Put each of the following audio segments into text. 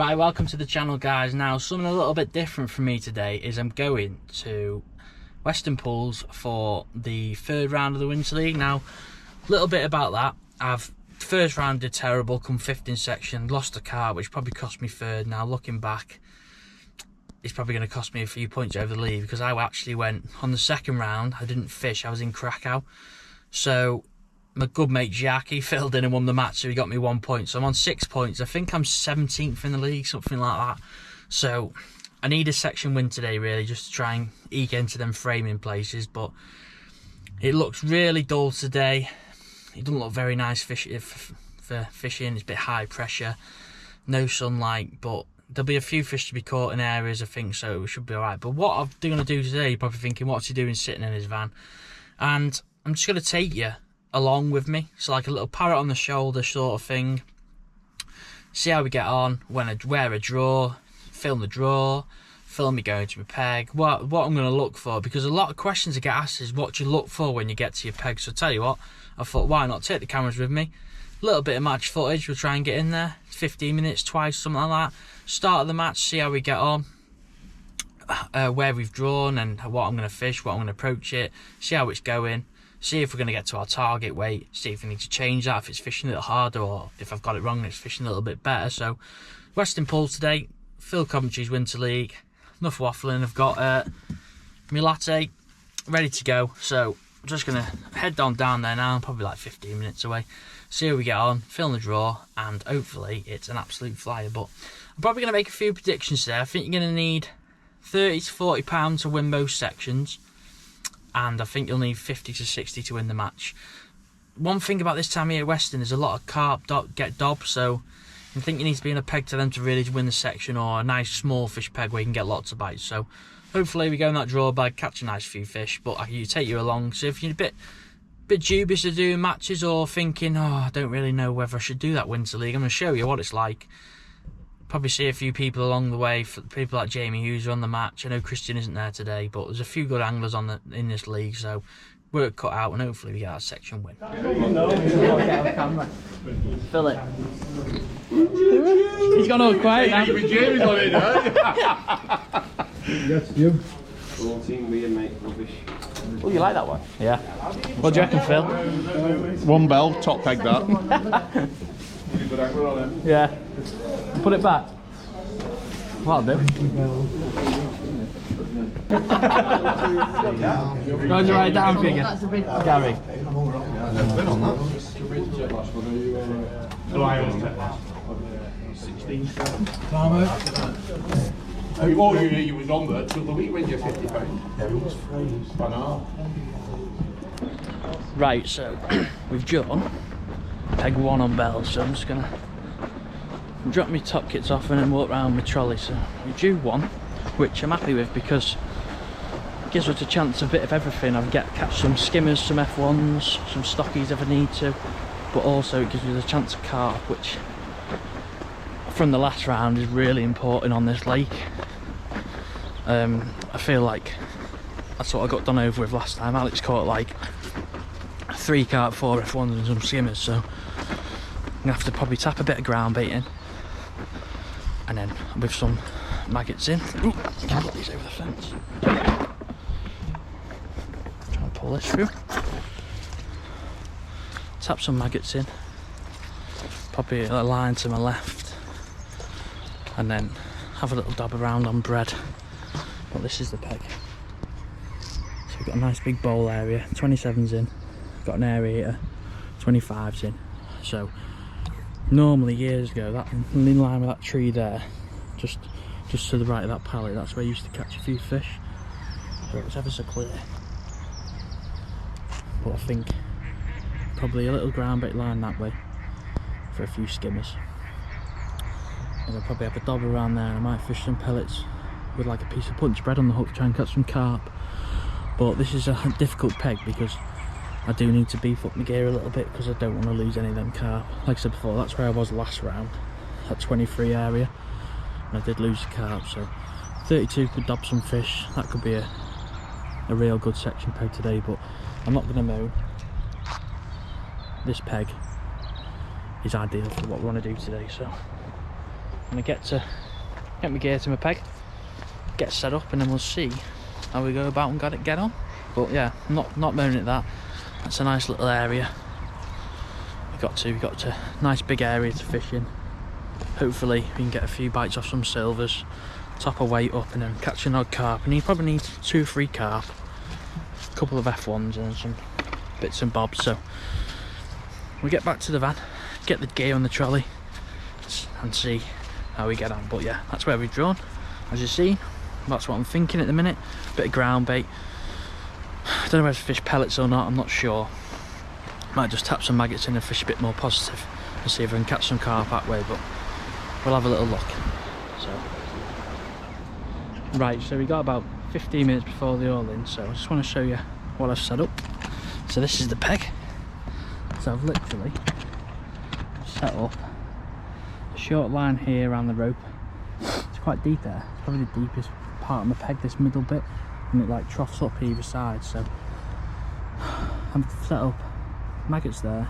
Right, welcome to the channel, guys. Now, something a little bit different for me today is I'm going to Weston Pools for the third round of the Winter League. Now, a little bit about that. First round did terrible, come 15th section, lost a car, which probably cost me third. Now, looking back, it's probably going to cost me a few points over the lead because I actually went on the second round. I didn't fish, I was in Krakow. So my good mate Jack, he filled in and won the match, so he got me 1 point. So I'm on 6 points. I think I'm 17th in the league, something like that. So I need a section win today, really, just to try and eke into them framing places. But it looks really dull today. It doesn't look very nice for fishing. It's a bit high pressure, no sunlight, but there'll be a few fish to be caught in areas, I think, so it should be alright. But what I'm going to do today, you're probably thinking, what's he doing sitting in his van? And I'm just going to take you along with me. It's like a little parrot on the shoulder sort of thing. See how we get on, when I wear a draw, film the draw, film me going to my peg, what I'm going to look for, because a lot of questions I get asked is what do you look for when you get to your peg. So I'll tell you what, I thought, why not take the cameras with me, a little bit of match footage, we'll try and get in there, 15 minutes, twice, something like that, start of the match, see how we get on, where we've drawn and what I'm going to fish, what I'm going to approach it, see how it's going, see if we're going to get to our target weight, see if we need to change that, if it's fishing a little harder, or if I've got it wrong and it's fishing a little bit better. So Weston Pools today, Phil Coventry's Winter League, enough waffling. I've got my latte ready to go, so I'm just going to head down there now. I'm probably like 15 minutes away, see how we get on, film the draw, and hopefully it's an absolute flyer. But I'm probably going to make a few predictions today. I think you're going to need 30 to 40 pounds to win most sections, and I think you'll need 50 to 60 to win the match. One thing about this time of year at Weston is a lot of carp get dobbed, so I think you need to be in a peg to them to really win the section, or a nice small fish peg where you can get lots of bites. So hopefully we go in that draw bag, catch a nice few fish, but I can take you along. So if you're a bit dubious of doing matches, or thinking, oh, I don't really know whether I should do that Winter League, I'm going to show you what it's like. Probably see a few people along the way, people like Jamie Hughes are on the match. I know Christian isn't there today, but there's a few good anglers in this league, so work cut out, and hopefully we get our section win. Fill it. He's gone all quiet now. Jamie's on it now. That's you. 14 me and mate, rubbish. Oh, you like that one? Yeah. What do you reckon, Phil? One bell, top peg that. Yeah. Put it back. That'll do. Roger, right down figure. Gary. You was on there till the week when you're 50 pounds. Yeah, it was free. I know. Right, so we've drawn peg 1 on bells, so I'm just gonna drop my top kits off and then walk around my trolley. So we drew 1, which I'm happy with because it gives us a chance of a bit of everything. I can catch some skimmers, some F1s, some stockies if I need to, but also it gives us a chance of carp, which from the last round is really important on this lake. I feel like that's what I got done over with last time. Alex caught like 3 carp, 4 F1s and some skimmers, so I'm gonna have to probably tap a bit of ground bait in, and then with some maggots in. Ooh, can't put these over the fence. Trying to pull this through. Tap some maggots in, probably a line to my left, and then have a little dab around on bread. But this is the peg. So we've got a nice big bowl area, 27's in, got an aerator, 25's in. So normally years ago, that in line with that tree there, just to the right of that pallet, that's where I used to catch a few fish. So it's ever so clear. But I think probably a little ground bait line that way for a few skimmers. And I'll probably have a dob around there, and I might fish some pellets with like a piece of punch bread on the hook to try and catch some carp. But this is a difficult peg because I do need to beef up my gear a little bit because I don't want to lose any of them carp. Like I said before, that's where I was last round, at 23 area, and I did lose the carp. So 32 could dob some fish. That could be a real good section peg today, but I'm not going to moan. This peg is ideal for what we want to do today, so gonna get my gear to my peg, get set up, and then we'll see how we go about and get on. But yeah, I'm not moaning at that. That's a nice little area. We got to nice big area to fish in. Hopefully we can get a few bites off some silvers, top a weight up, and then catch an odd carp. And you probably need 2 or 3 carp, a couple of F1s and some bits and bobs. So we'll get back to the van, get the gear on the trolley, and see how we get on. But yeah, that's where we've drawn, as you see. That's what I'm thinking at the minute. Bit of ground bait. I don't know whether to fish pellets or not, I'm not sure. Might just tap some maggots in and fish a bit more positive and see if I can catch some carp that way, but we'll have a little look. Right, so we got about 15 minutes before the all-in, so I just want to show you what I've set up. So this is the peg. So I've literally set up a short line here around the rope. It's quite deep there. It's probably the deepest part of my peg, this middle bit, and it like troughs up either side. So I've set up maggots there.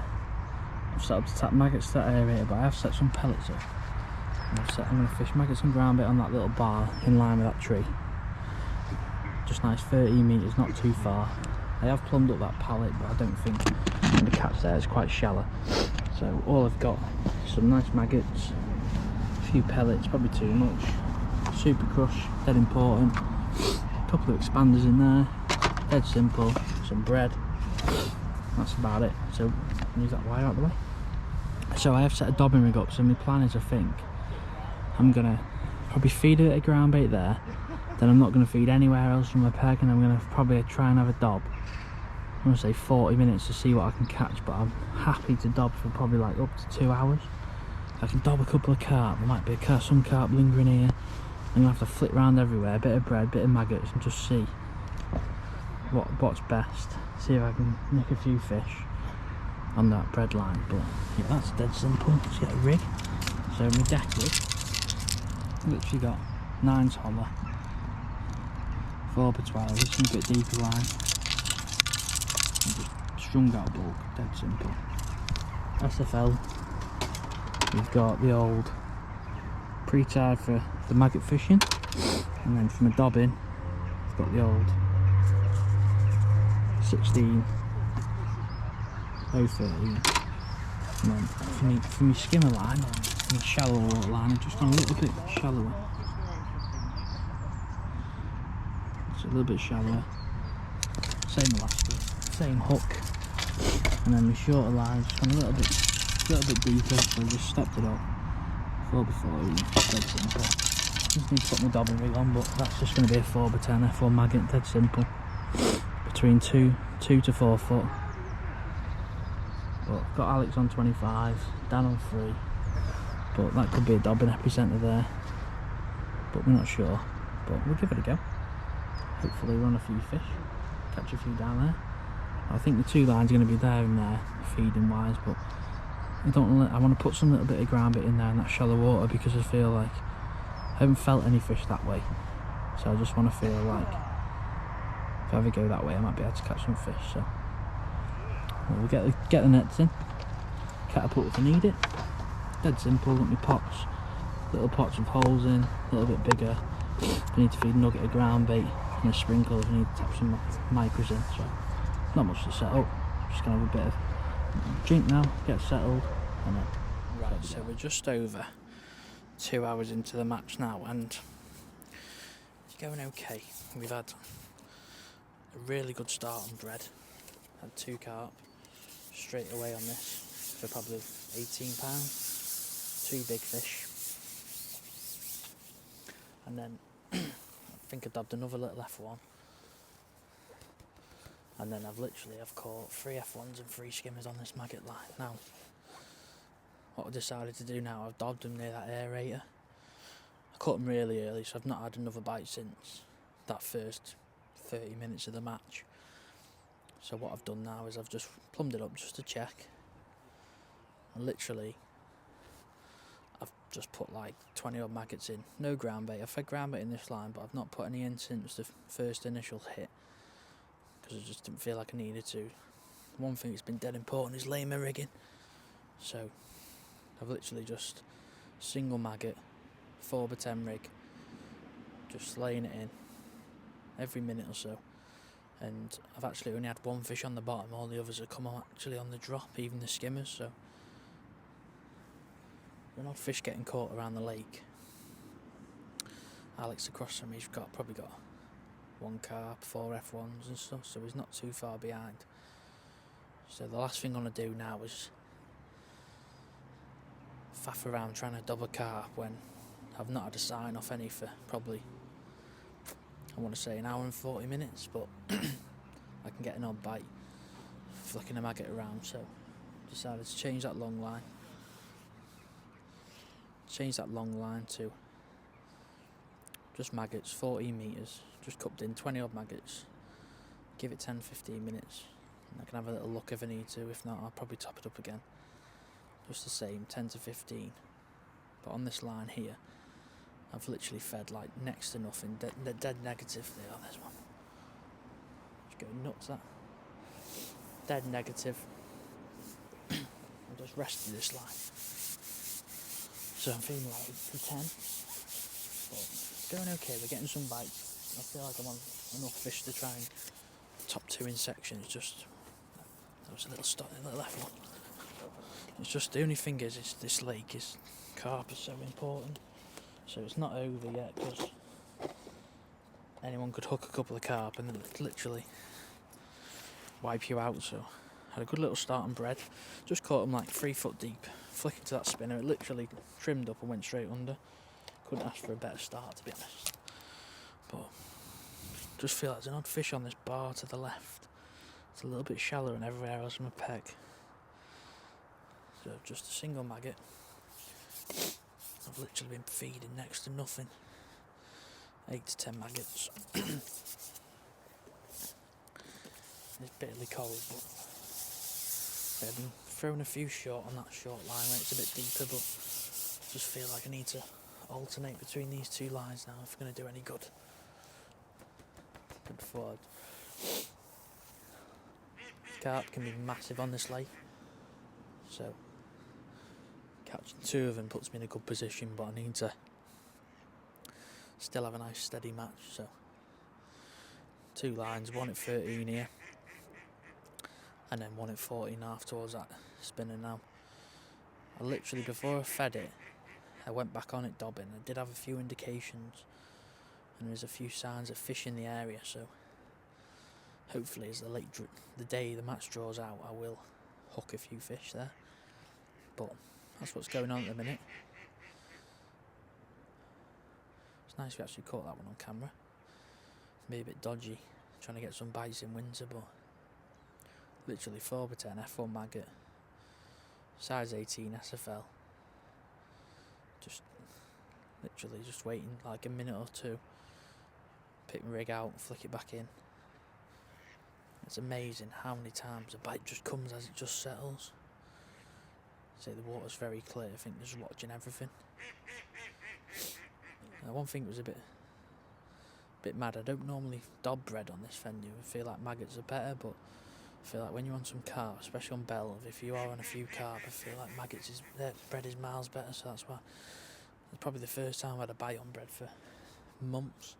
I've set up to tap maggots to that area, but I have set some pellets up. And I'm going to fish maggots and ground bait on that little bar in line with that tree. Just nice, 13 metres, not too far. I have plumbed up that pallet, but I don't think the catch there is quite shallow. So all I've got is some nice maggots, a few pellets, probably too much, super crush, dead important, a couple of expanders in there, dead simple, some bread. That's about it. So use that wire out of the way. So I have set a dobbing rig up, so my plan is, I think I'm gonna probably feed a bit of ground bait there, then I'm not gonna feed anywhere else from my peg, and I'm gonna probably try and have a dob. I'm gonna say 40 minutes to see what I can catch, but I'm happy to dob for probably like up to 2 hours. If I can dob a couple of carp, there might be some carp lingering here. I'm gonna have to flit round everywhere, a bit of bread, bit of maggots, and just see what's best. See if I can nick a few fish on that bread line. But yeah, that's dead simple. Just get a rig. So my deck rig, literally got 9s holler, 4x12, some bit deeper line, and just strung out bulk, dead simple. SFL, we've got the old pre-tied for the maggot fishing, and then for my dobbing, I've got the old 16 013, and then for me skimmer line, my shallow water line, I've just gone a little bit shallower. It's a little bit shallower. Same elastic, same hook, and then my shorter line just gone a little bit deeper. So I just stepped it up. 4x14, dead simple. Just need to put my dobbing rig on, but that's just going to be a 4x10 F1 maggot, dead simple. Between 2 to 4 foot. But I've got Alex on 25, Dan on 3. But that could be a dobbing epicenter there. But we're not sure. But we'll give it a go. Hopefully run a few fish, catch a few down there. I think the 2 lines are going to be there and there, feeding wise, but I want to put some little bit of ground bait in there in that shallow water, because I feel like I haven't felt any fish that way. So I just want to feel like if I ever go that way, I might be able to catch some fish. So we'll get the nets in, catapult if I need it. Dead simple. Got my pots, little pots with holes in, a little bit bigger. If I need to feed a nugget of ground bait and a sprinkle, if I need to tap some micros in. So not much to set up. Just gonna have a bit of drink now, get settled, and then right. So we're just over 2 hours into the match now, and it's going okay. We've had a really good start on bread. Had 2 carp straight away on this for probably £18. 2 big fish, and then I think I dabbed another little F1, and then I've caught 3 F1s and 3 skimmers on this maggot line. Now what I decided to do now, I've dobbed them near that aerator. I caught them really early, so I've not had another bite since that first 30 minutes of the match. So what I've done now is I've just plumbed it up just to check, and literally I've just put like 20 odd maggots in, no ground bait. I've had ground bait in this line, but I've not put any in since the first initial hit, because I just didn't feel like I needed to. One thing that's been dead important is laying my rigging, so I've literally just single maggot, 4x10 rig, just laying it in every minute or so. And I've actually only had one fish on the bottom, all the others have come on actually on the drop, even the skimmers, so an odd fish getting caught around the lake. Alex across from me's probably got 1 carp, 4 F1s and stuff, so he's not too far behind. So the last thing I'm going to do now is faff around trying to double carp when I've not had a sign off any for probably, I want to say, an hour and 40 minutes, but I can get an odd bite flicking a maggot around, so decided to change that long line. To just maggots, 14 metres, just cupped in 20 odd maggots, give it 10-15 minutes, and I can have a little look if I need to. If not, I'll probably top it up again, just the same, 10 to 15. But on this line here, I've literally fed like next to nothing, dead negative. There's one, just going nuts, that dead negative. I'll just rested this line, so I'm feeling like it's a 10, but it's going okay. We're getting some bites. I feel like I'm on enough fish to try and top 2 in sections. Just that was a little left one. It's just the only thing is this lake is carp is so important, so it's not over yet, because anyone could hook a couple of carp and then literally wipe you out. So had a good little start on bread, just caught them like 3 foot deep, flicking to that spinner. It literally trimmed up and went straight under. Couldn't ask for a better start, to be honest. But just feel like there's an odd fish on this bar to the left. It's a little bit shallower than everywhere else in my peg. So just a single maggot. I've literally been feeding next to nothing. 8 to 10 maggots. It's bitterly cold, but I've been throwing a few short on that short line where it's a bit deeper, but just feel like I need to alternate between these 2 lines now if I'm going to do any good. Good forward. Carp can be massive on this lake, so catching 2 of them puts me in a good position, but I need to still have a nice steady match. So 2 lines, 1 at 13 here, and then 1 at 14.5 towards that spinner now. I literally, before I fed it, I went back on it dobbing. I did have a few indications, and there's a few signs of fish in the area, so hopefully as the match draws out, I will hook a few fish there. But that's what's going on at the minute. It's nice we actually caught that one on camera. Maybe a bit dodgy trying to get some bites in winter, but literally 4x10 F1 maggot, size 18 SFL. Just literally just waiting like a minute or 2, pick my rig out, flick it back in. It's amazing how many times a bite just comes as it just settles. So the water's very clear. I think they're just watching everything. One thing was a bit mad. I don't normally dob bread on this venue. I feel like maggots are better, but I feel like when you're on some carp, especially on Bell, if you are on a few carp, I feel like bread is miles better. So that's why it's probably the first time I've had a bite on bread for months.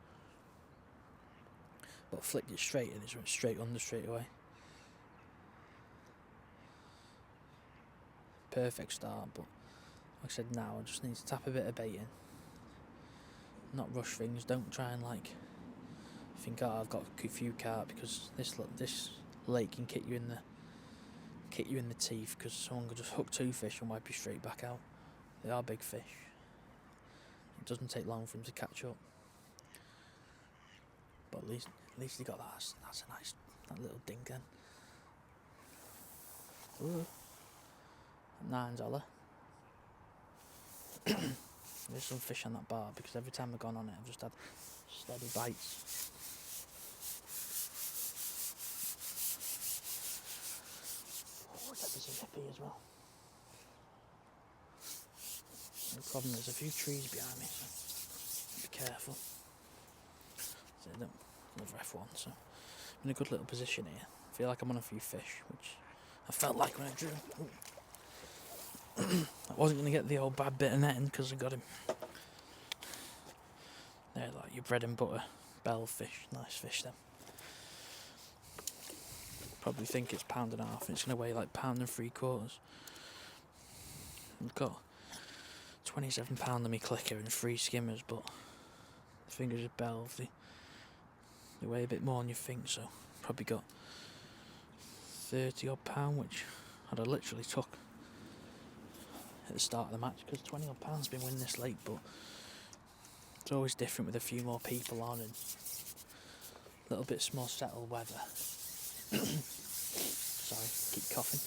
But I flicked it straight and it went straight under straight away. Perfect start, but like I said, now I just need to tap a bit of bait in. Not rush things. Don't try and think, oh, I've got a few carp, because this lake can kick you in the teeth, because someone could just hook 2 fish and wipe you straight back out. They are big fish. It doesn't take long for them to catch up. But at least he got that. That's a nice, that little dink then. Ooh. $9. There's some fish on that bar, because every time I've gone on it, I've just had steady bites. Oh, that was a nippy as well. The problem is a few trees behind me, so be careful. So another F1, so I'm in a good little position here. I feel like I'm on a few fish, which I felt like when I drew. I wasn't going to get the old bad bit of netting because I got him. your bread and butter bell fish, nice fish them. Probably think it's £1.50 and it's going to weigh like £1.75. I've got £27 on my clicker and 3 skimmers, but the fingers are bell, they weigh a bit more than you think, so probably got £30 odd, which I'd have literally took at the start of the match because £20 odd has been winning this late, but it's always different with a few more people on and a little bit more settled weather. Sorry, keep coughing.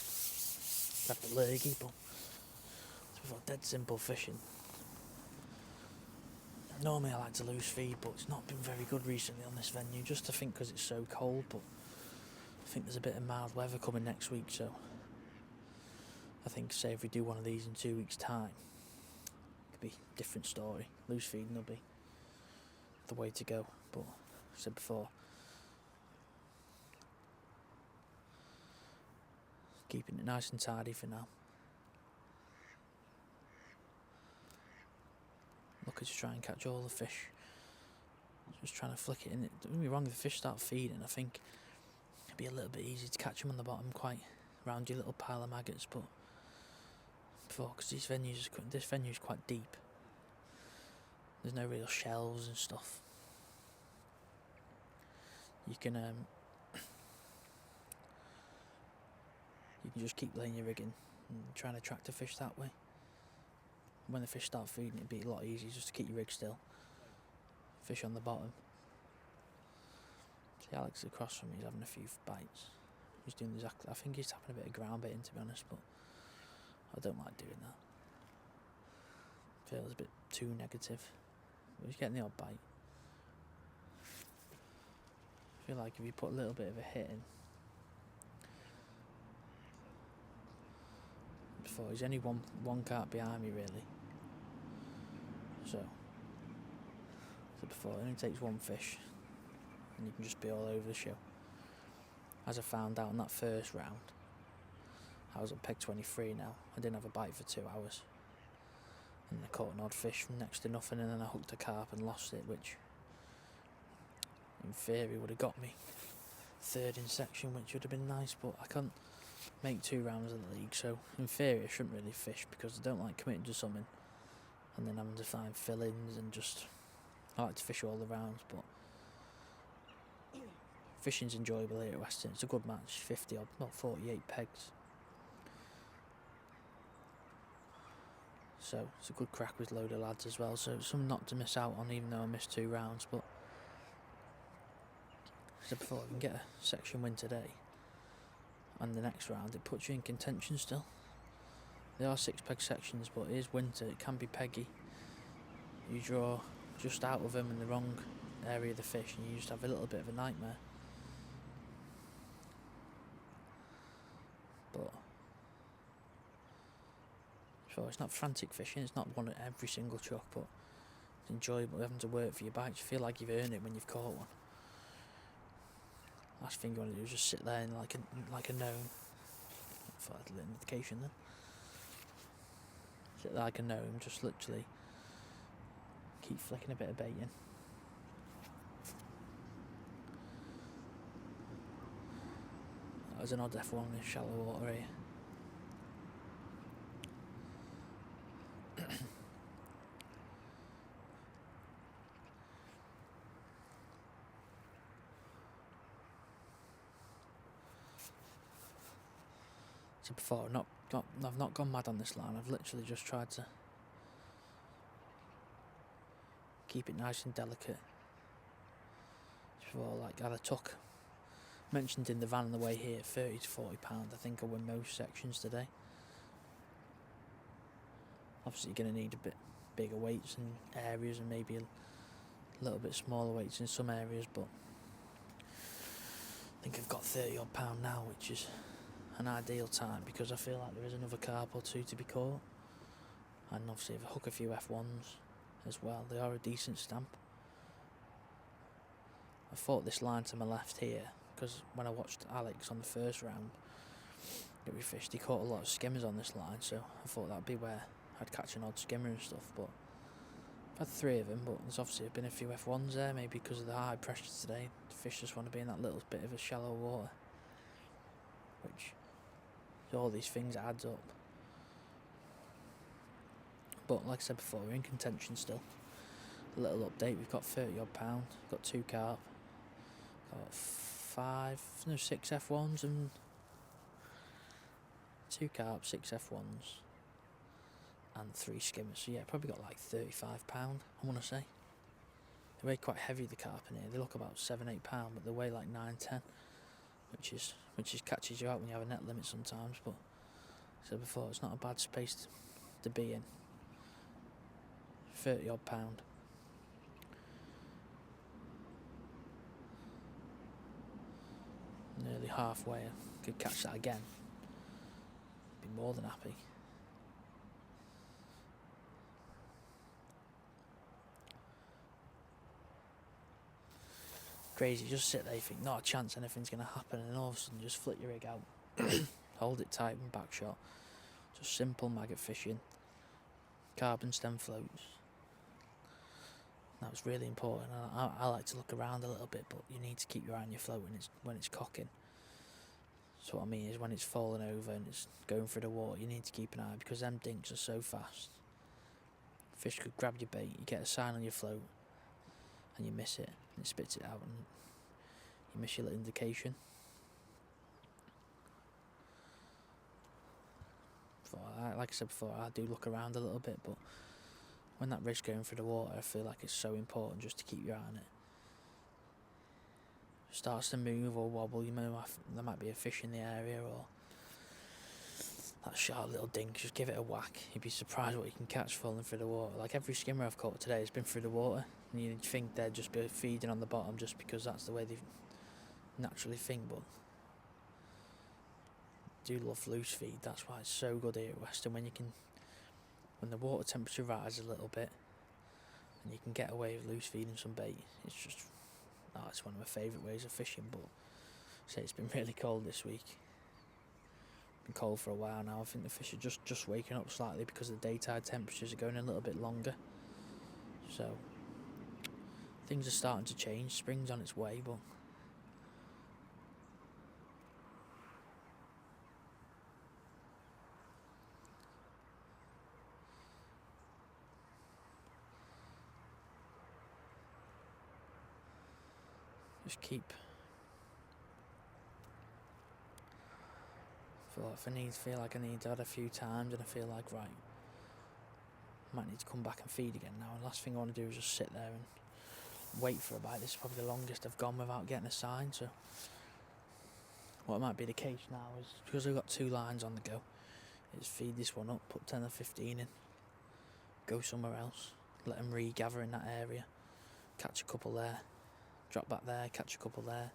I've had the lurgy, but it's dead simple fishing. Normally I like to lose feed, but it's not been very good recently on this venue, just I think because it's so cold, but I think there's a bit of mild weather coming next week, so I think, say, if we do one of these in 2 weeks' time, it could be a different story. Loose feeding will be the way to go, but as I said before, keeping it nice and tidy for now. Looking to try and catch all the fish. Just trying to flick it in. Don't get me wrong, if the fish start feeding, I think it'd be a little bit easy to catch them on the bottom, quite around your little pile of maggots, but because this venue is quite deep. There's no real shelves and stuff. You can just keep laying your rig in and trying to attract the fish that way. When the fish start feeding, it'd be a lot easier just to keep your rig still. Fish on the bottom. See, Alex across from me is having a few bites. He's doing exactly. I think he's tapping a bit of ground bait in, to be honest, but I don't like doing that. Feels a bit too negative. But he's getting the odd bite. I feel like if you put a little bit of a hit in. Before he's only one cart behind me, really. So before, it only takes one fish and you can just be all over the show. As I found out in that first round, I was at peg 23 now. I didn't have a bite for 2 hours. And I caught an odd fish from next to nothing, and then I hooked a carp and lost it, which in theory would have got me third in section, which would have been nice, but I can't make 2 rounds of the league, so in theory I shouldn't really fish because I don't like committing to something and then having to find fill-ins, and just I like to fish all the rounds, but fishing's enjoyable here at Weston. It's a good match, 50 odd, not 48 pegs. So it's a good crack with a load of lads as well, so it's something not to miss out on, even though I missed 2 rounds. But as I said before, if I can get a section win today and the next round, it puts you in contention still. They are 6 peg sections, but it is winter, it can be peggy. You draw just out of them in the wrong area of the fish and you just have a little bit of a nightmare. But so it's not frantic fishing, it's not one at every single chuck, but it's enjoyable having to work for your bites. You feel like you've earned it when you've caught one. Last thing you want to do is just sit there and like a gnome. For a little indication then. Sit there like a gnome, just literally keep flicking a bit of bait in. That was an odd F1 in shallow water here. So before, I've not gone mad on this line. I've literally just tried to keep it nice and delicate. Before, like, I took, mentioned in the van on the way here, £30 to £40. I think I win most sections today. Obviously, you're going to need a bit bigger weights in areas and maybe a little bit smaller weights in some areas, but I think I've got £30 odd now, which is an ideal time because I feel like there is another carp or 2 to be caught, and obviously if I hook a few F1s as well, they are a decent stamp. I thought this line to my left here because when I watched Alex on the first round that we fished, he caught a lot of skimmers on this line, so I thought that'd be where I'd catch an odd skimmer and stuff, but I've had 3 of them, but there's obviously been a few F1s there, maybe because of the high pressure today. The fish just want to be in that little bit of a shallow water, which all these things adds up. But like I said before, we're in contention still. A little update, we've got 30 odd pound, got 2 carp, got 6 F1s and 2 carp, 6 F1s and 3 skimmers. So yeah, probably got like 35 pound, I want to say. They weigh quite heavy, the carp in here. They look about 7-8 pound, but they weigh like 9-10, which is catches you out when you have a net limit sometimes. But as I said before, it's not a bad space to be in. 30 odd pound. Nearly halfway. I could catch that again. Be more than happy. Crazy, just sit there, you think not a chance anything's going to happen, and all of a sudden just flick your rig out, hold it tight with back shot, just simple maggot fishing, carbon stem floats. That was really important. I like to look around a little bit, but you need to keep your eye on your float when it's cocking. So what I mean is when it's falling over and it's going through the water, you need to keep an eye, because them dinks are so fast. Fish could grab your bait, you get a sign on your float, and you miss it, and it spits it out, and you miss your little indication. Like I said before, I do look around a little bit, but when that rig's going through the water, I feel like it's so important just to keep your eye on it. If it starts to move or wobble, you know there might be a fish in the area, or that sharp little dink, just give it a whack. You'd be surprised what you can catch falling through the water. Like every skimmer I've caught today has been through the water, and you'd think they'd just be feeding on the bottom just because that's the way they naturally think, but do love loose feed. That's why it's so good here at Weston, when the water temperature rises a little bit and you can get away with loose feeding some bait. It's one of my favourite ways of fishing. But say it's been really cold this week. Been cold for a while now. I think the fish are just waking up slightly because the daytime temperatures are going a little bit longer. So things are starting to change. Spring's on its way, but just keep. Feel like I need to add a few times, and I feel like right, I might need to come back and feed again now. And the last thing I want to do is just sit there and wait for a bite. This is probably the longest I've gone without getting a sign. So what might be the case now is, because I've got 2 lines on the go, is feed this one up, put 10 or 15 in, go somewhere else, let them regather in that area, catch a couple there, drop back there, catch a couple there.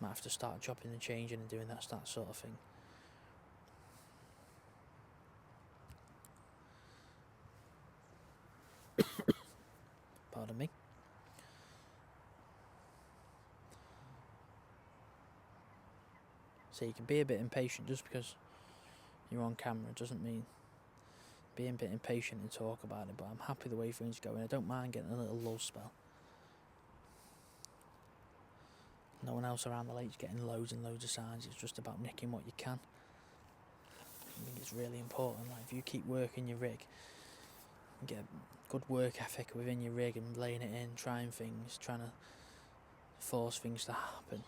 Might have to start chopping and changing and doing that sort of thing. Pardon me. So you can be a bit impatient. Just because you're on camera doesn't mean being a bit impatient and talk about it, but I'm happy the way things are going. I don't mind getting a little lull spell. No one else around the lake's getting loads and loads of signs. It's just about nicking what you can. I think it's really important. Like if you keep working your rig, get a good work ethic within your rig and laying it in, trying things, trying to force things to happen.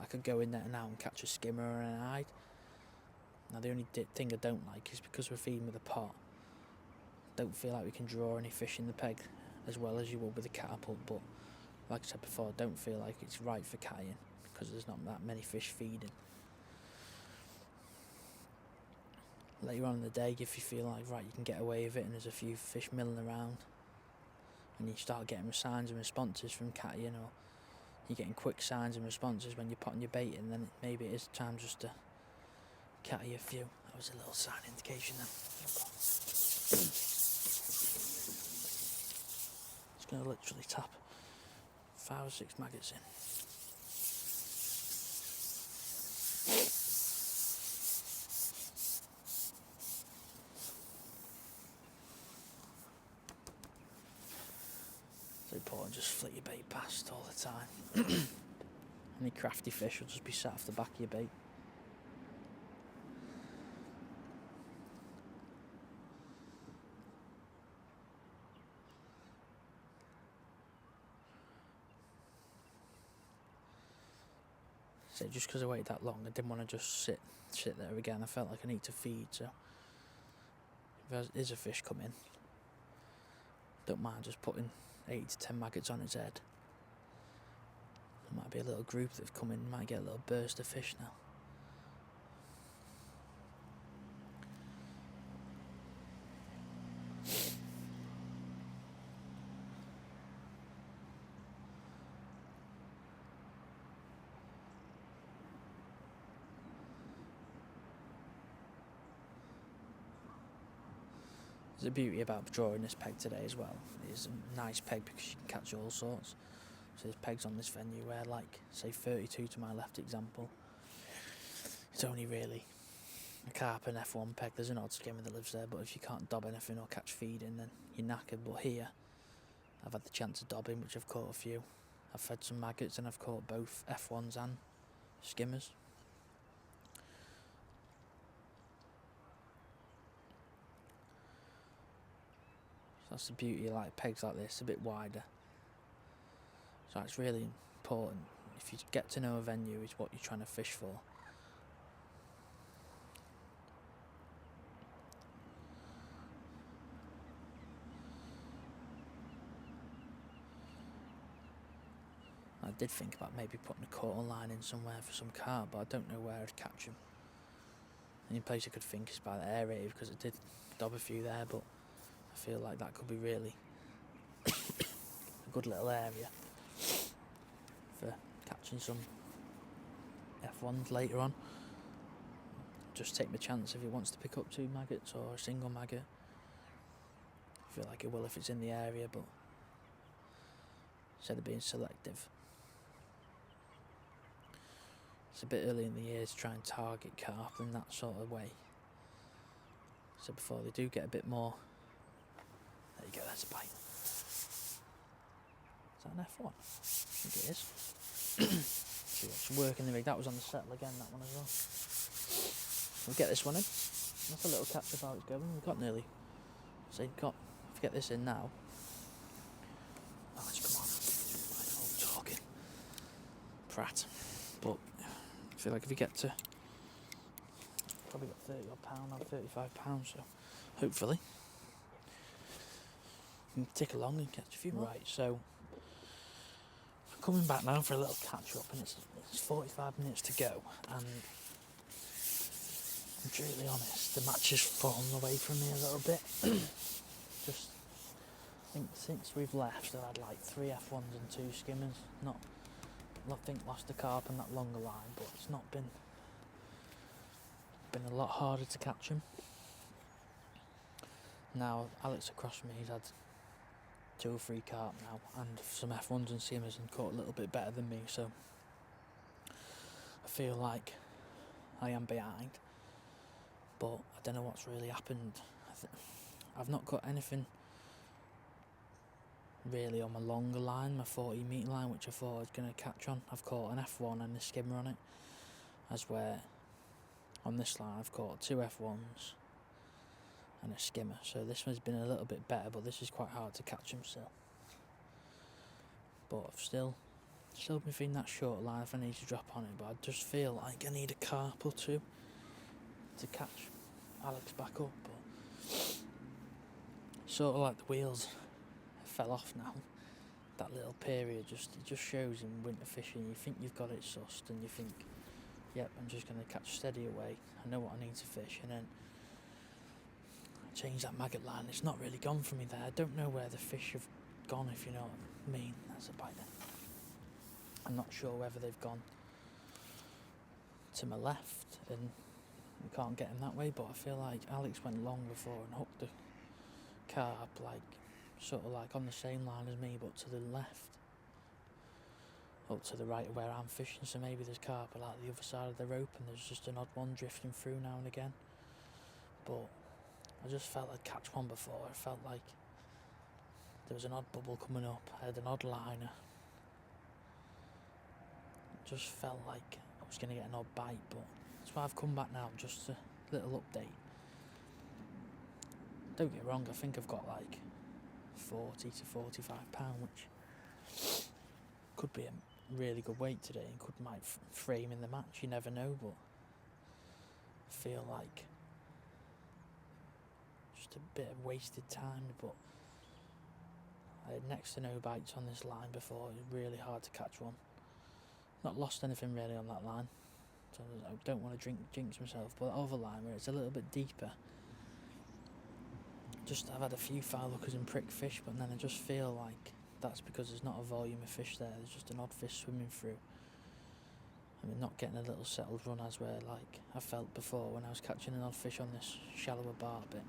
I could go in there now and catch a skimmer or an hide. Now the only thing I don't like is because we're feeding with a pot, don't feel like we can draw any fish in the peg as well as you would with a catapult. But like I said before, I don't feel like it's right for cattying because there's not that many fish feeding. Later on in the day, if you feel like right, you can get away with it and there's a few fish milling around, and you start getting signs and responses from cattying, or you're getting quick signs and responses when you're putting your bait in, then maybe it is time just to catty a few. That was a little sign indication then. Just going to literally tap 5 or 6 maggots in. Don't just flick your bait past all the time. Any crafty fish will just be sat off the back of your bait. So just because I waited that long, I didn't want to just sit there again. I felt like I need to feed, so if there is a fish coming, don't mind just putting 8 to 10 maggots on its head. There might be a little group that have come in, might get a little burst of fish now. There's a beauty about drawing this peg today as well. It's a nice peg because you can catch all sorts. So there's pegs on this venue where, like, say 32 to my left example, it's only really a carp and F1 peg. There's an odd skimmer that lives there, but if you can't dob anything or catch feeding, then you're knackered. But here, I've had the chance of dobbing, which I've caught a few. I've fed some maggots and I've caught both F1s and skimmers. That's the beauty of like pegs like this, a bit wider. So it's really important. If you get to know a venue, is what you're trying to fish for. I did think about maybe putting a quarter line in somewhere for some carp, but I don't know where I'd catch them. The only place I could think is by the aerator, because I did dob a few there, but I feel like that could be really a good little area for catching some F1s later on. Just take my chance if he wants to pick up 2 maggots or a single maggot. I feel like it will if it's in the area, but instead of being selective, it's a bit early in the year to try and target carp in that sort of way. So before they do get a bit more. There you go, that's a bite. Is that an F1? I think it is. See what's working the rig. That was on the settle again, that one as well. We'll get this one in. That's a little catch of how it's going. We've got nearly. So you've got. If you get this in now. Oh, let's come on. Old talking. Prat. But I feel like if you get to. Probably got 30 odd pound, now 35 pounds, so hopefully. You can tick along and catch a few more. Right, so I'm coming back now for a little catch up, and it's 45 minutes to go, and I'm truly honest, the match has fallen away from me a little bit. Just I think since we've left I've had like 3 F1s and 2 skimmers. I think lost a carp on that longer line, but it's not been a lot harder to catch him. Now Alex across from me, he's had 2 or 3 carp now and some F1s and skimmers and caught a little bit better than me, so I feel like I am behind, but I don't know what's really happened. I've not got anything really on my longer line, my 40 metre line, which I thought I was going to catch on. I've caught an F1 and a skimmer on it, as where on this line I've caught 2 F1s and a skimmer, so this one's been a little bit better, but this is quite hard to catch them still. But I've still been feeling that short line if I need to drop on it, but I just feel like I need a carp or 2 to catch Alex back up. But sort of like the wheels fell off now. That little period it just shows in winter fishing. You think you've got it sussed, and you think, yep, I'm just going to catch steady away. I know what I need to fish, and then I change that maggot line. It's not really gone for me there. I don't know where the fish have gone, if you know what I mean. That's a bite then. I'm not sure whether they've gone to my left and we can't get him that way, but I feel like Alex went long before and hooked the carp, like sort of like on the same line as me, but to the left, up to the right of where I'm fishing. So maybe there's carp like the other side of the rope, and there's just an odd one drifting through now and again. But I just felt I'd catch one before. I felt like there was an odd bubble coming up. I had an odd liner. It just felt like I was going to get an odd bite, but that's why I've come back now, just a little update. Don't get me wrong, I think I've got like 40 to 45 pound, which could be a really good weight today and might frame in the match, you never know, but I feel like just a bit of wasted time. But I had next to no bites on this line before. It was really hard to catch one. Not lost anything really on that line, so I don't want to jinx myself, but that other line where it's a little bit deeper, I've had a few foul hookers and prick fish, but then I just feel like that's because there's not a volume of fish there. There's just an odd fish swimming through. I mean, not getting a little settled run as where like I felt before when I was catching an odd fish on this shallower bar bit.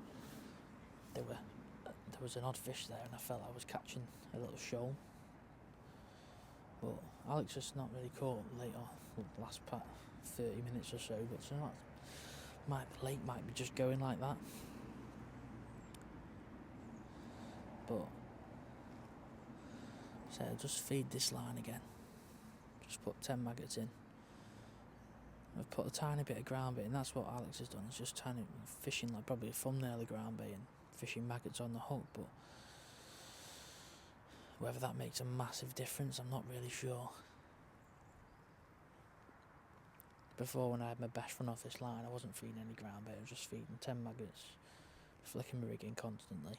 There was an odd fish there, and I felt I was catching a little shoal. But Alex just not really caught late on, the last 30 minutes or so. But so that late might be just going like that. But so I'll just feed this line again. Just put 10 maggots in. I've put a tiny bit of ground bait, and that's what Alex has done. He's just tiny fishing like probably a thumbnail of ground bait and fishing maggots on the hook. But whether that makes a massive difference, I'm not really sure. Before, when I had my best run off this line, I wasn't feeding any ground bait. I was just feeding 10 maggots, flicking my rig in constantly,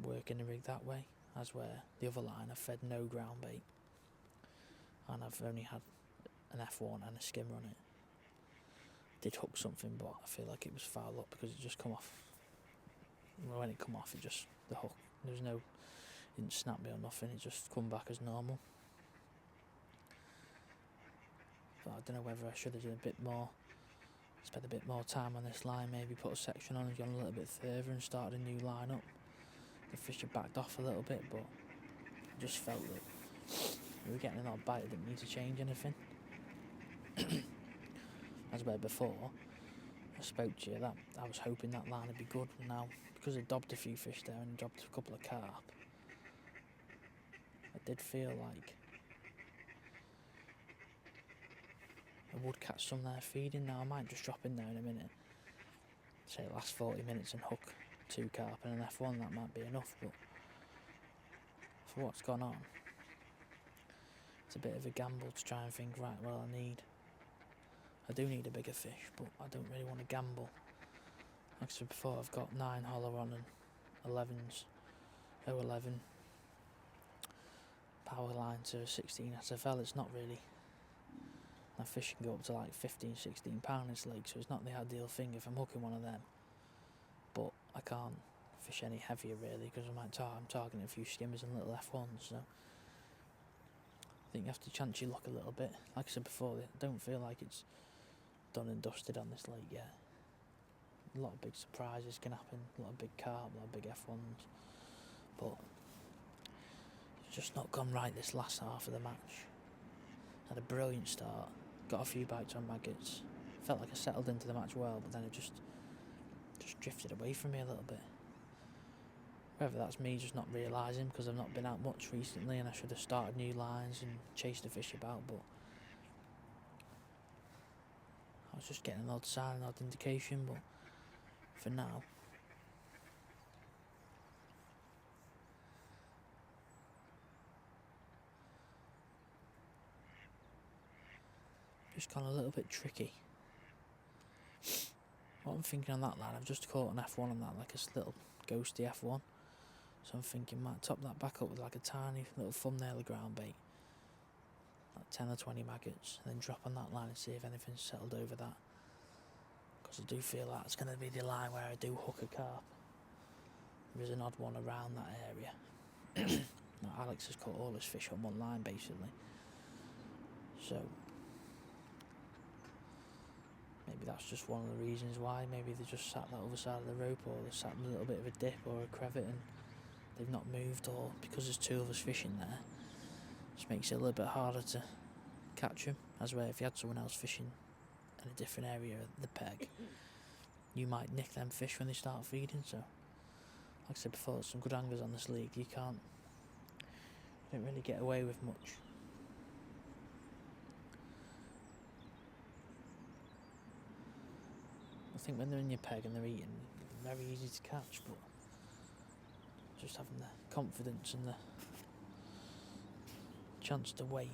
working the rig that way. As where the other line I've fed no ground bait, and I've only had an F1 and a skimmer on it. Did hook something, but I feel like it was foul up because it just come off. When it come off, the hook, it didn't snap me or nothing, it just come back as normal. But I don't know whether I should have done spent a bit more time on this line, maybe put a section on and gone a little bit further and started a new line up. The fish had backed off a little bit, but I just felt that we were getting an odd bite. I didn't need to change anything. As where before I spoke to you, that I was hoping that line would be good. Now, because I dobbed a few fish there and dropped a couple of carp, I did feel like I would catch some there feeding. Now I might just drop in there in a minute, say the last 40 minutes, and hook 2 carp and an F1. That might be enough, but for what's gone on, it's a bit of a gamble to try and think, right, well, I do need a bigger fish, but I don't really want to gamble. Like I said before, I've got 9 hollow on and 11s, 011 power line to 16 SFL. It's not really, that fish can go up to like 15-16 pound this lake, so it's not the ideal thing if I'm hooking one of them. But I can't fish any heavier really, because I'm targeting a few skimmers and little F1s, so I think you have to chance your luck a little bit. Like I said before, I don't feel like it's done and dusted on this lake yet. A lot of big surprises can happen, a lot of big carp, a lot of big F1s, but it's just not gone right this last half of the match. Had a brilliant start, got a few bites on maggots, felt like I settled into the match well, but then it just drifted away from me a little bit. Whether that's me just not realising because I've not been out much recently and I should have started new lines and chased the fish about, but I was just getting an odd sign, an odd indication. But for now, just gone a little bit tricky. What I'm thinking on that line, I've just caught an F1 on that, like a little ghosty F1. So I'm thinking, might top that back up with like a tiny little thumbnail of ground bait, like 10 or 20 maggots, and then drop on that line and see if anything's settled over that. Because I do feel like it's going to be the line where I do hook a carp. There's an odd one around that area. Now, Alex has caught all his fish on one line basically. So maybe that's just one of the reasons why. Maybe they just sat that other side of the rope, or they sat in a little bit of a dip or a crevice and they've not moved, or because there's 2 of us fishing there, just makes it a little bit harder to catch them. As where if you had someone else fishing in a different area of the peg, you might nick them fish when they start feeding. So like I said before, there's some good anglers on this league. You don't really get away with much. I think when they're in your peg and they're eating, they're very easy to catch, but just having the confidence and the chance to wait.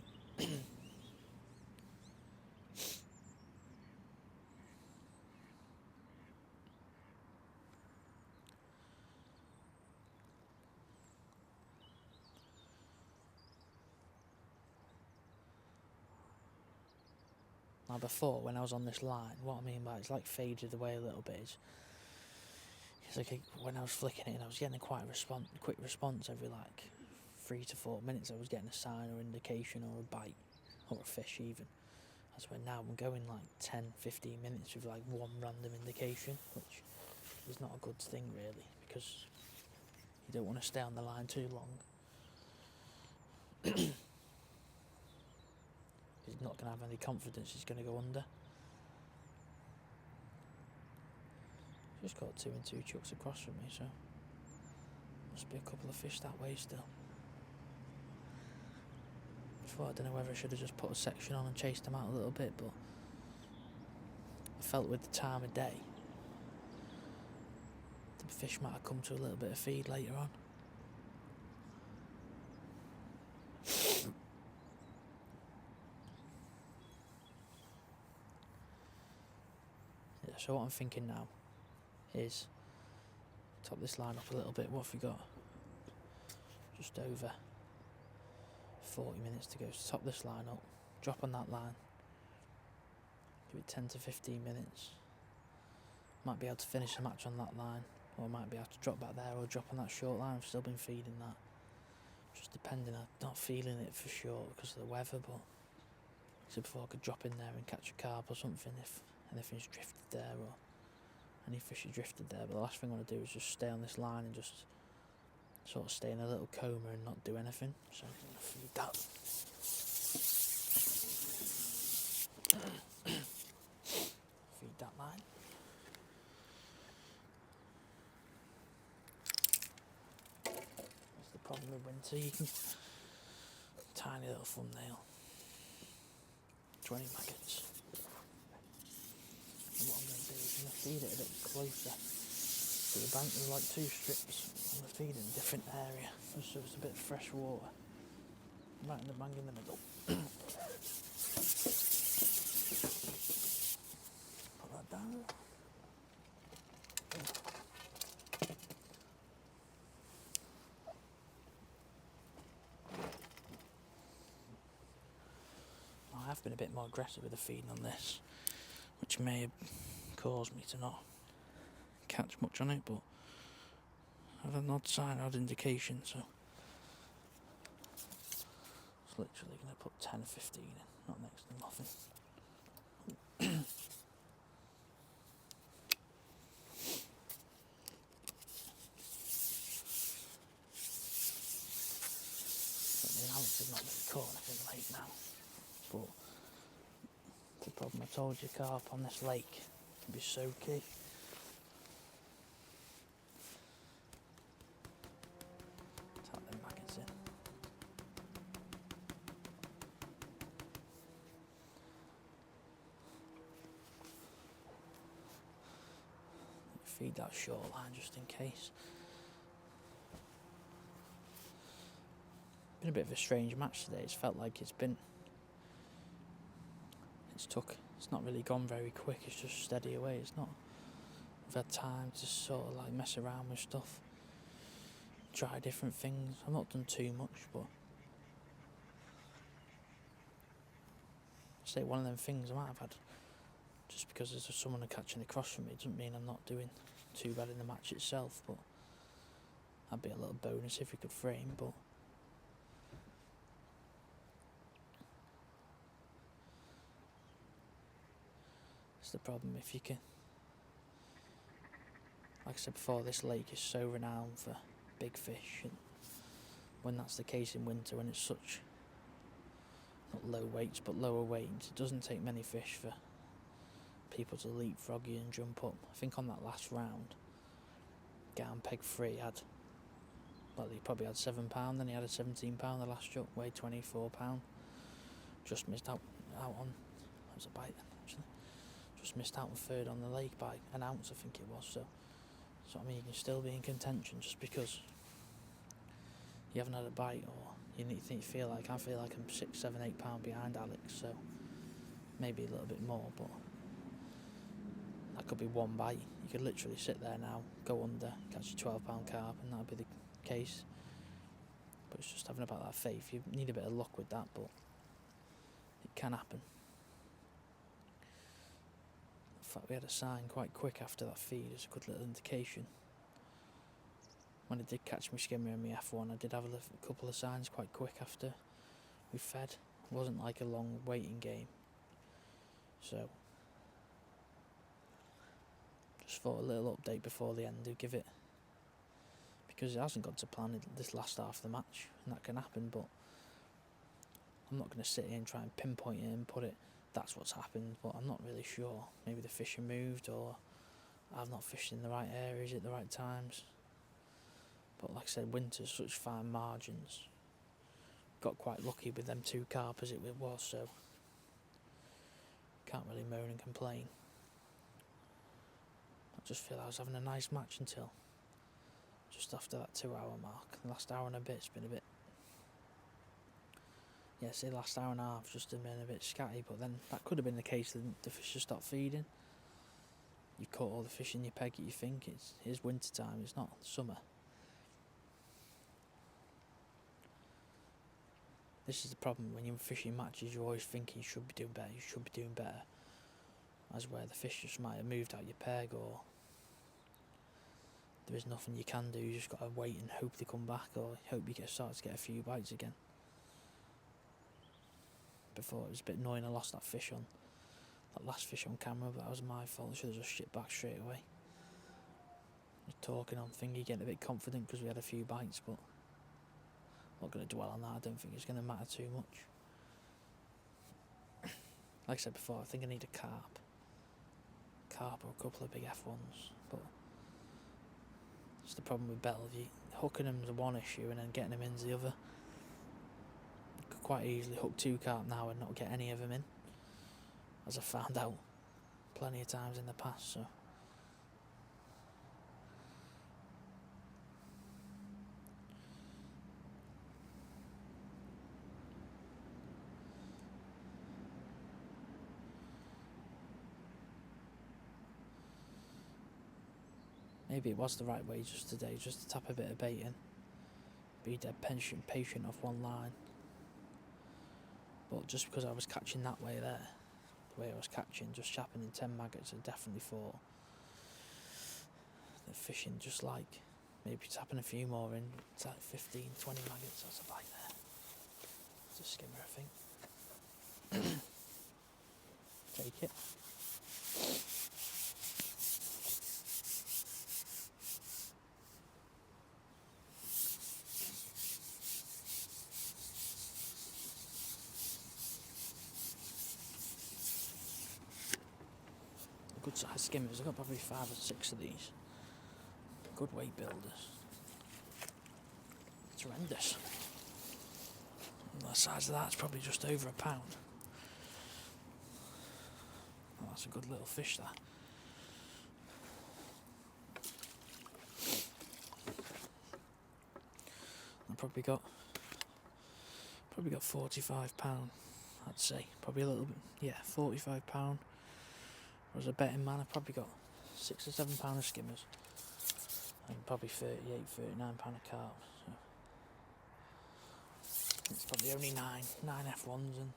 Now before, when I was on this line, what I mean by it's like faded away a little bit. It's like when I was flicking it and I was getting quite a quick response every like 3 to 4 minutes. I was getting a sign or indication or a bite or a fish even. As when now I'm going like 10-15 minutes with like one random indication, which is not a good thing really, because you don't want to stay on the line too long. He's not going to have any confidence he's going to go under. Just caught 2 and 2 chucks across from me, so must be a couple of fish that way still. Before, I don't know whether I should have just put a section on and chased them out a little bit, but I felt with the time of day the fish might have come to a little bit of feed later on. Yeah, so what I'm thinking now is top this line up a little bit. What have we got? Just over 40 minutes to go. So top this line up, drop on that line, give it 10 to 15 minutes. Might be able to finish the match on that line, or I might be able to drop back there or drop on that short line. I've still been feeding that, just depending. I'm not feeling it for sure because of the weather, but so before I could drop in there and catch a carp or something if anything's drifted there or any fish are drifted there. But the last thing I want to do is just stay on this line and just sort of stay in a little coma and not do anything. So I'm going to feed that. Feed that line. That's the problem with winter. You can tiny little thumbnail, 20 maggots. And what I'm going to do is I'm going to feed it a bit closer to the bank. There's like 2 strips. I'm going to feed in a different area, just so it's a bit of fresh water. Right in the bang in the middle. Put that down. I have been a bit more aggressive with the feeding on this, which may have caused me to not catch much on it, but I have an odd sign, odd indication, so it's literally going to put 10 or 15 in, not next to nothing. Alex has not really caught anything late now, but the problem I told you, carp on this lake can be so key. Tap them maggots in. Feed that short line just in case. Been a bit of a strange match today. It's felt like it's not really gone very quick. It's just steady away. It's not. I've had time to sort of like mess around with stuff, try different things. I've not done too much, but I say one of them things I might have had. Just because there's someone catching across from me doesn't mean I'm not doing too bad in the match itself. But that'd be a little bonus if we could frame. But it's the problem if you can. Like I said before, this lake is so renowned for big fish, and when that's the case in winter, when it's such not low weights but lower weights, it doesn't take many fish for people to leapfrog you and jump up. I think on that last round, guy on peg 3 had, well, he probably had £7, then he had a £17 the last chuck, weighed £24. Just missed out on, that was a bite then actually, just missed out on third on the lake by an ounce I think it was, so I mean you can still be in contention just because you haven't had a bite, or I feel like I'm £6, £7, £8 behind Alex, so maybe a little bit more, but that could be one bite. You could literally sit there now, go under, catch a £12 carp, and that'd be the case. But it's just having about that faith. You need a bit of luck with that, but it can happen. In fact, we had a sign quite quick after that feed as a good little indication. When I did catch my skimmer and my F1, I did have a couple of signs quite quick after we fed. It wasn't like a long waiting game. So, just thought a little update before the end to give it, because it hasn't gone to plan this last half of the match, and that can happen, but I'm not going to sit here and try and pinpoint it and put it, that's what's happened, but I'm not really sure. Maybe the fish are moved, or I've not fished in the right areas at the right times. But like I said, winter's such fine margins. Got quite lucky with them 2 carp as it was, so can't really moan and complain. I just feel I was having a nice match until just after that 2-hour mark. The last hour and a bit's been a bit, say last hour and a half just been a bit scatty, but then that could have been the case that the fish just stopped feeding. You caught all the fish in your peg that you think. It's winter time, it's not summer. This is the problem when you're fishing matches, you're always thinking you should be doing better, as where the fish just might have moved out your peg, or there is nothing you can do. You just got to wait and hope they come back, or hope you start to get a few bites again. Before it was a bit annoying, I lost that last fish on camera, but that was my fault. I should have just shipped back straight away. Just talking on thingy, getting a bit confident because we had a few bites, but I'm not going to dwell on that. I don't think it's going to matter too much. Like I said before, I think I need a carp or a couple of big F1s, but it's the problem with Bellevue. Hooking them's one issue and then getting them in's the other. You could quite easily hook 2 carp now and not get any of them in, as I found out plenty of times in the past, so maybe it was the right way just today, just to tap a bit of bait in, be dead patient off one line. But just because I was catching that way there, the way I was catching, just chapping in 10 maggots, I definitely thought that fishing just like maybe tapping a few more in, it's like 15, 20 maggots, that's a bite there. It's a skimmer, I think. Take it. Good sized skimmers. I've got probably 5 or 6 of these. Good weight builders. It's horrendous. And the size of that's probably just over £1. Oh, that's a good little fish there. I probably got £45, I'd say. Probably a little bit, £45. As a betting man, I've probably got £6 or £7 of skimmers and probably £38, £39 of carp. So it's probably only nine F1s and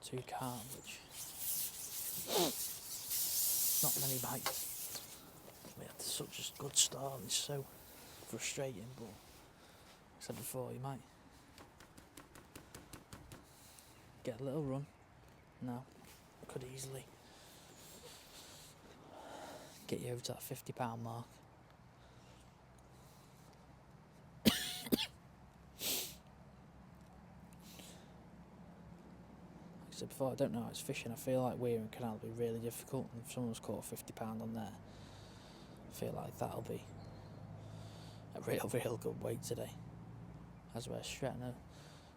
2 carp, which not many bites. We had such a good start. It's so frustrating, but like I said before, you might get a little run. No, could easily get you over to that £50 mark. Like I said before, I don't know how it's fishing. I feel like Weir and Canal will be really difficult, and if someone's caught £50 on there, I feel like that'll be a real good weight today. As we're shredding. I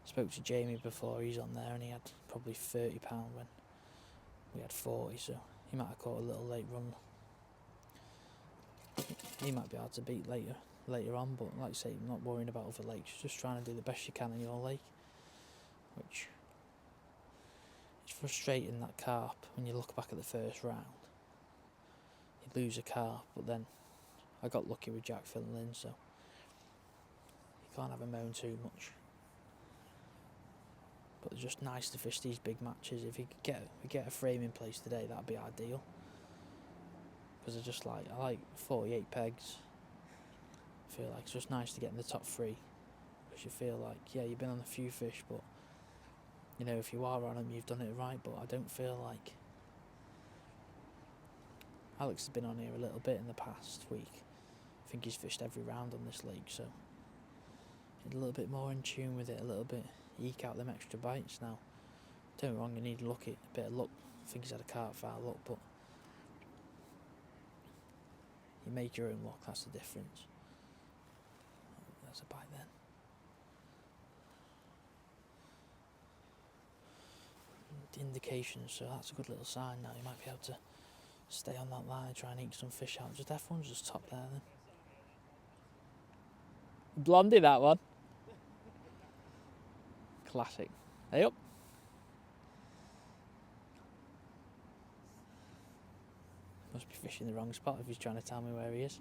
spoke to Jamie before, he's on there, and he had probably £30 when we had 40, so he might have caught a little late run. He might be hard to beat later on, but like I say, I'm not worrying about other lakes, just trying to do the best you can in your lake, which is frustrating, that carp, when you look back at the first round. You lose a carp, but then I got lucky with Jack filling in, so you can't have a moan too much. But it's just nice to fish these big matches. If you could get a frame in place today, that'd be ideal. Because I like 48 pegs. I feel like it's just nice to get in the top 3. Because you feel like, yeah, you've been on a few fish, but you know, if you are on them, you've done it right. But I don't feel like Alex has been on here a little bit in the past week. I think he's fished every round on this lake, so he's a little bit more in tune with it, a little bit, eke out them extra bites. Now, don't get me wrong, you need a bit of luck. I think he's had a carp foul luck, but you make your own luck, that's the difference. Oh, there's a bite then. The indications, so that's a good little sign now. You might be able to stay on that line and try and eke some fish out. Just F1's just top there then. Blondie, that one. Classic. Hey up. Must be fishing the wrong spot if he's trying to tell me where he is.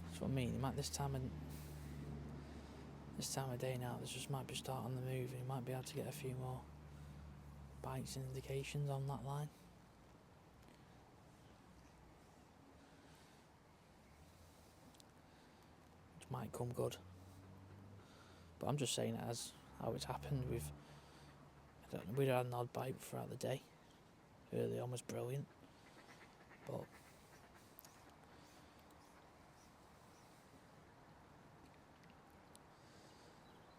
That's what I mean. He might this time of day now, this just might be starting the move. He might be able to get a few more bites and indications on that line. Which might come good. But I'm just saying it as how it's happened. We'd had an odd bite throughout the day. Early on was brilliant, but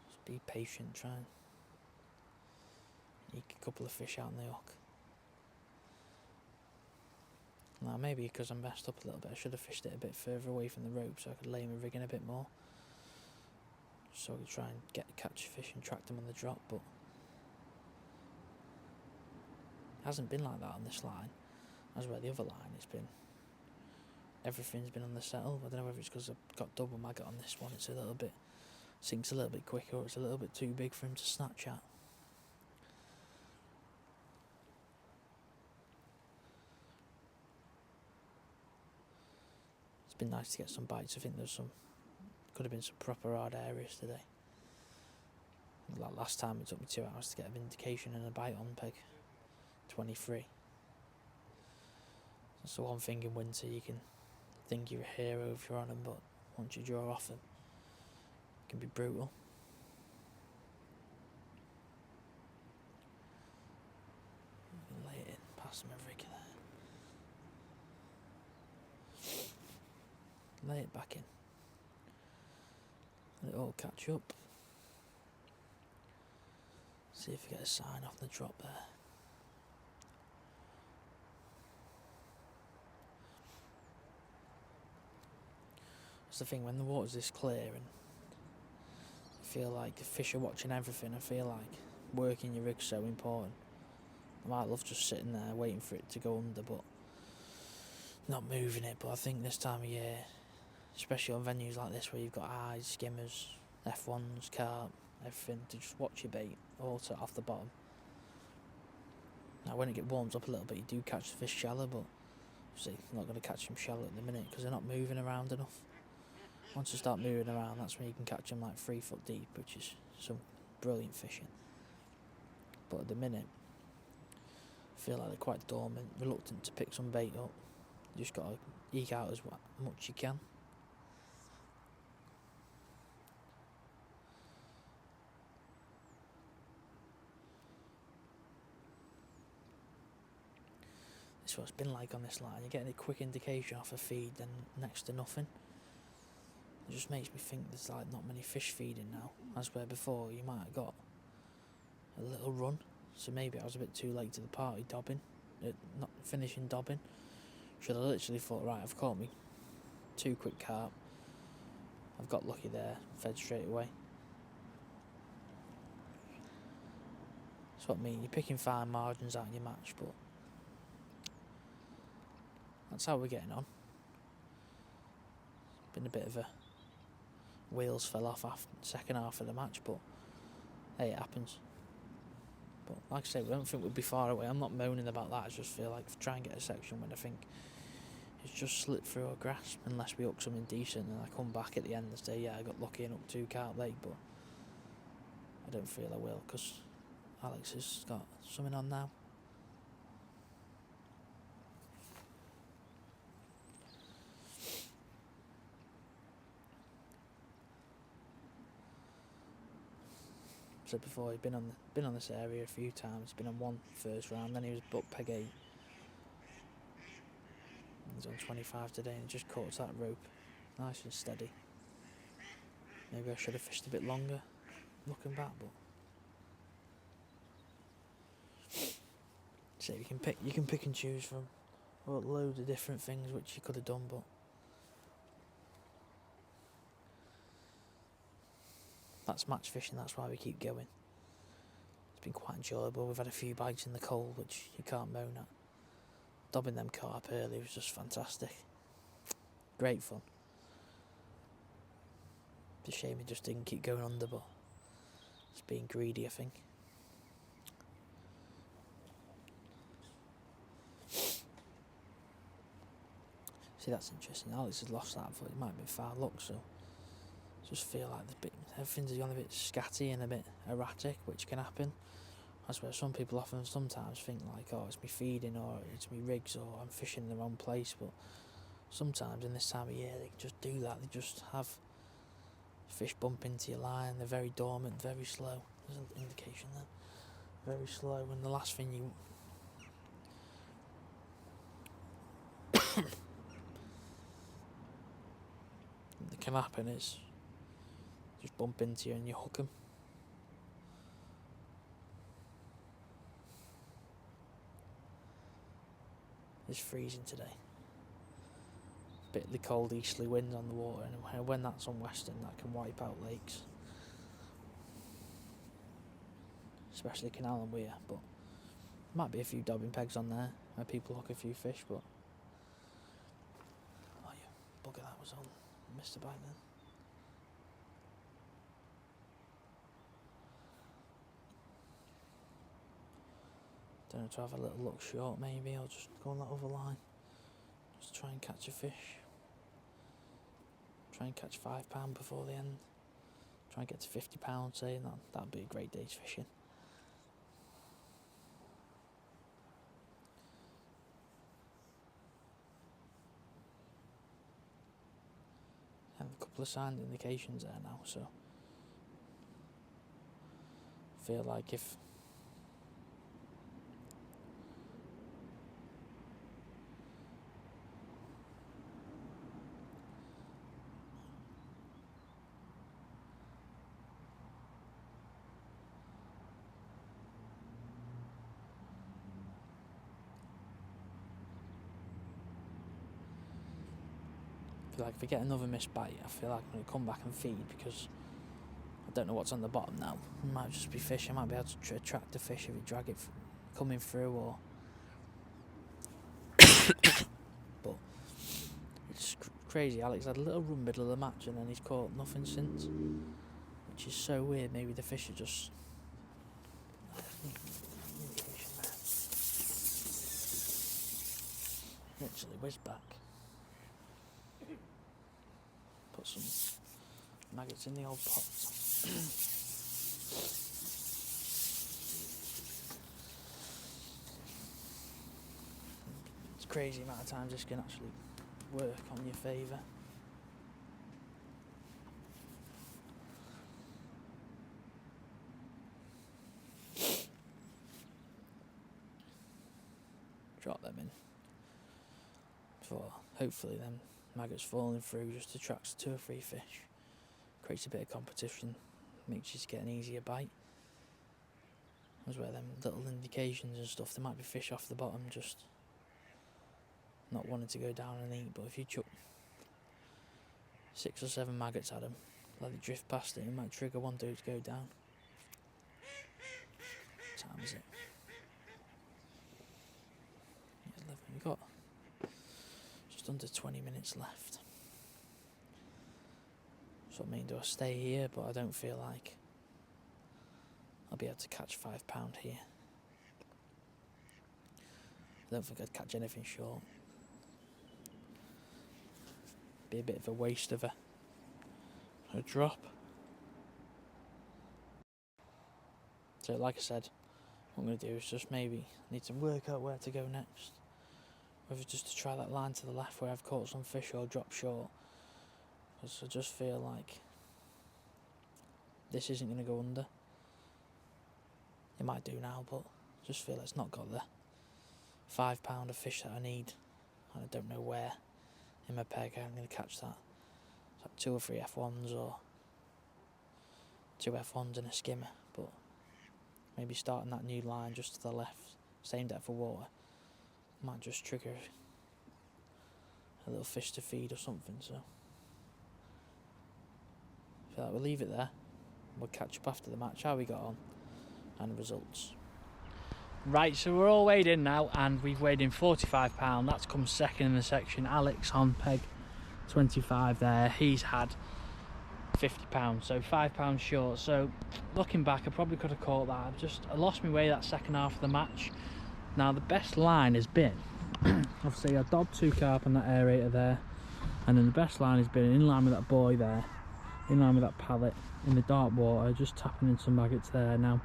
just be patient, try and eke a couple of fish out in the hook. Now maybe because I'm messed up a little bit, I should have fished it a bit further away from the rope so I could lay my rig in a bit more, so I could try and catch fish and track them on the drop, but it hasn't been like that on this line. As where the other line, everything's been on the settle. I don't know whether it's because I've got double maggot on this one. It's sinks a little bit quicker, or it's a little bit too big for him to snatch at. It's been nice to get some bites. I think could have been some proper hard areas today. Like last time, it took me 2 hours to get a vindication and a bite on peg 23. That's the one thing in winter, you can think you're a hero if you're on them, but once you draw off them, it can be brutal. Lay it in past my rig there. Lay it back in. Let it all catch up. See if you get a sign off the drop there. That's the thing, when the water's this clear and I feel like the fish are watching everything, I feel like working your rig's so important. I might love just sitting there waiting for it to go under, but not moving it. But I think this time of year, especially on venues like this where you've got eyes, skimmers, F1s, carp, everything, to just watch your bait all off the bottom. Now when it warms up a little bit, you do catch the fish shallow, but see, I'm not going to catch them shallow at the minute because they're not moving around enough. Once they start moving around, that's when you can catch them like 3 foot deep, which is some brilliant fishing. But at the minute, I feel like they're quite dormant, reluctant to pick some bait up. You just got to eke out as much you can. This is what it's been like on this line. You're getting a quick indication off a feed, then next to nothing. It just makes me think there's like not many fish feeding now. As where before you might have got a little run. So maybe I was a bit too late to the party dobbing. Not finishing dobbing. Should have literally thought, right, I've caught me 2 quick carp. I've got lucky there, fed straight away. That's what I mean, you're picking fine margins out in your match, but that's how we're getting on. Been a bit of a wheels fell off after the second half of the match, but hey, it happens. But like I say, we don't think we'd be far away. I'm not moaning about that. I just feel like try and get a section when I think it's just slipped through our grasp, unless we hook something decent and I come back at the end and say, yeah, I got lucky and hooked 2 carp late, but I don't feel I will, because Alex has got something on now. Said before, he's been on this area a few times. He's been on 1 first round, then he was buck peg 8. He's on 25 today and he just caught that rope nice and steady. Maybe I should have fished a bit longer looking back, but so you can pick and choose from loads of different things which you could have done, but that's match fishing, that's why we keep going. It's been quite enjoyable. We've had a few bites in the cold which you can't moan at. Dobbing them carp early was just fantastic. Great fun. It's a shame it just didn't keep going under, but it's being greedy, I think. See, that's interesting. Alex has lost that. I thought it might have been foul luck, so I just feel like everything's gone a bit scatty and a bit erratic, which can happen. That's where some people often sometimes think like, oh, it's me feeding or it's me rigs or I'm fishing in the wrong place, but sometimes in this time of year they just do that. They just have fish bump into your line, they're very dormant, very slow. There's an indication there. Very slow, and the last thing you that can happen is just bump into you and you hook them. It's freezing today. Bit of the cold easterly winds on the water, and when that's on Western, that can wipe out lakes, especially Canal and Weir. But there might be a few dobbing pegs on there where people hook a few fish. But oh yeah, bugger, that was on. Missed a bite then. Don't know, to have a little look short maybe, or just go on that other line. Just try and catch a fish. Try and catch £5 before the end. Try and get to £50, saying that'd be a great day's fishing. And a couple of signed indications there now, so I feel like if I get another missed bite, I feel like I'm going to come back and feed, because I don't know what's on the bottom now. It might just be fish. I might be able to attract the fish if you drag it coming through, or but it's crazy. Alex had a little run middle of the match and then he's caught nothing since, which is so weird. Maybe the fish are just literally whizzed back. Put some maggots in the old pot. It's crazy amount of times this can actually work on your favour. Drop them in. For hopefully them maggots falling through just attracts 2 or 3 fish. Creates a bit of competition, makes you get an easier bite. That's where them little indications and stuff, there might be fish off the bottom just not wanting to go down and eat, but if you chuck 6 or 7 maggots at them. Let it drift past it, it might trigger one dude to go down. What time is it? 11. We've got just under 20 minutes left. So I mean, do I stay here? But I don't feel like I'll be able to catch £5 here. I don't think I'd catch anything short. Be a bit of a waste of a drop. So like I said, what I'm going to do is just maybe need to work out where to go next. Whether just to try that line to the left where I've caught some fish or drop short. Because I just feel like this isn't going to go under. It might do now, but I just feel it's not got the £5 of fish that I need. And I don't know where in my peg I'm going to catch that. It's like 2 or 3 F1s or 2 F1s and a skimmer. But maybe starting that new line just to the left, same depth of water, might just trigger a little fish to feed or something. So I feel like we'll leave it there. We'll catch up after the match, how we got on and the results. Right, so we're all weighed in now, and we've weighed in £45. That's come second in the section. Alex on peg 25 there. He's had £50, so £5 short. So looking back, I probably could have caught that. I lost my way that second half of the match. Now the best line has been, obviously I dobbed 2 carp on that aerator there, and then the best line has been in line with that buoy there, in line with that pallet in the dark water, just tapping in some maggots there. Now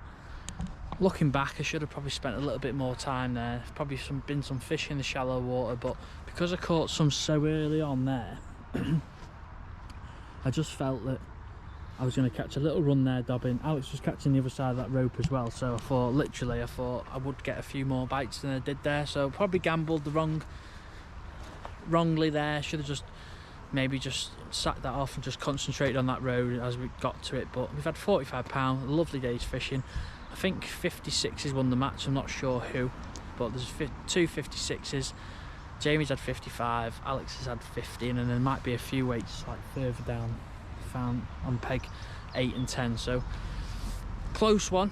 looking back, I should have probably spent a little bit more time there. There's probably been some fish in the shallow water, but because I caught some so early on there, I just felt that I was going to catch a little run there dobbing. Alex was catching the other side of that rope as well, so I thought I would get a few more bites than I did there. So probably gambled wrongly there. Should have just maybe just sacked that off and just concentrated on that road as we got to it. But we've had £45, a lovely day's fishing. I think 56s won the match, I'm not sure who, but there's 2 56s. Jamie's had 55, Alex has had 50, and then there might be a few weights like further down found on peg 8 and 10. So close one.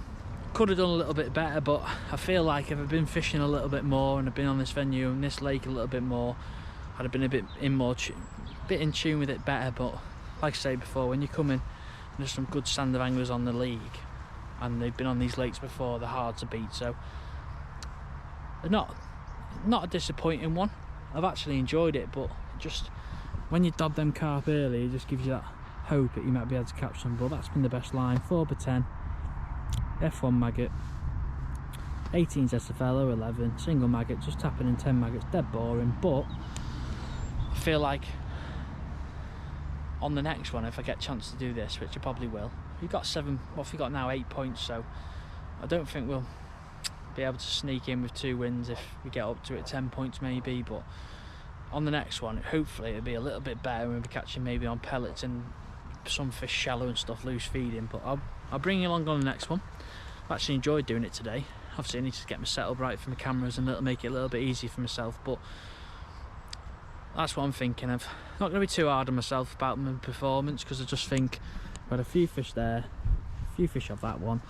Could have done a little bit better, but I feel like if I'd been fishing a little bit more and I'd been on this venue and this lake a little bit more, I'd have been a bit in tune with it better. But like I say before, when you come in, there's some good standard anglers on the league, and they've been on these lakes before, they're hard to beat. So they're not a disappointing one. I've actually enjoyed it, but just when you dob them carp early, it just gives you that hope that you might be able to catch some. But that's been the best line. 4x10, F1 maggot, 18s SFL 11, single maggot, just tapping in 10 maggots, dead boring. But I feel like on the next one, if I get a chance to do this, which I probably will, we've got 8 points, so I don't think we'll be able to sneak in with 2 wins if we get up to it 10 points maybe. But on the next one, hopefully it'll be a little bit better, and we'll be catching maybe on pellets and some fish shallow and stuff, loose feeding. But I'll bring you along on the next one. I've actually enjoyed doing it today. Obviously I need to get my setup right for my cameras, and it'll make it a little bit easier for myself, but that's what I'm thinking of. Not going to be too hard on myself about my performance, because I just think I've had a few fish there, a few fish off that one,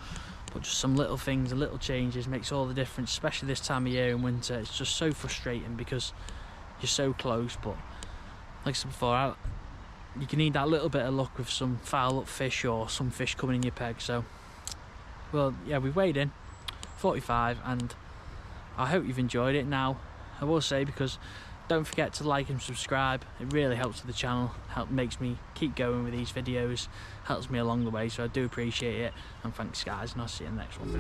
but just some little things, little changes makes all the difference, especially this time of year in winter. It's just so frustrating because you're so close. But like I said before, you can need that little bit of luck with some foul up fish or some fish coming in your peg. So, well, yeah, we've weighed in 45, and I hope you've enjoyed it. Now, I will say, because don't forget to like and subscribe, it really helps with the channel, makes me keep going with these videos, helps me along the way, so I do appreciate it. And thanks guys, and I'll see you in the next one.